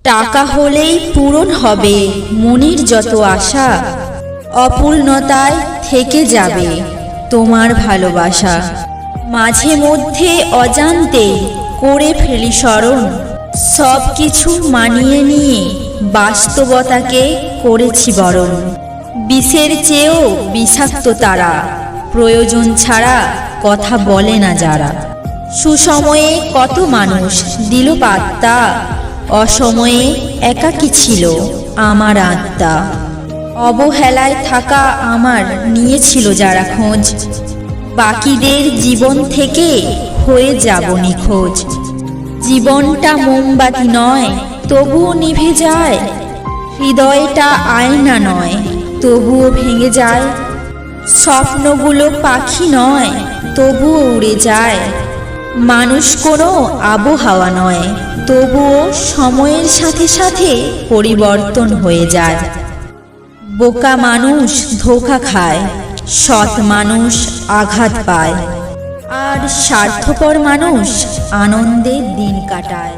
টাকা হলেই পূরণ হবে মনের যত আশা, অপূর্ণতায় থেকে যাবে তোমার ভালোবাসা। মাঝে মধ্যে অজান্তে করে ফেলি স্মরণ, সব কিছু মানিয়ে নিয়ে বাস্তবতাকে করেছি বরণ। বিষের চেয়েও বিষাক্ত তারা, প্রয়োজন ছাড়া কথা বলে না যারা। সুসময়ে কত মানুষ দিল পাত্তা, অসময়ে একাকী ছিল আমার আত্মা। অবহেলায় থাকা আমার নিয়েছিল যারা খোঁজ, বাকিদের জীবন থেকে হয়ে যাব নিখোঁজ। জীবনটা মোমবাতি নয় তবুও নিভে যায়, হৃদয়টা আয়না নয় তবুও ভেঙে যায়। স্বপ্নগুলো পাখি নয় তবুও উড়ে যায়, মানুষ কোনো আবহাওয়া নয় তবুও সময়ের সাথে সাথে পরিবর্তন হয়ে যায়। বোকা মানুষ ধোঁকা খায়, সৎ মানুষ আঘাত পায়, আর স্বার্থপর মানুষ আনন্দে দিন কাটায়।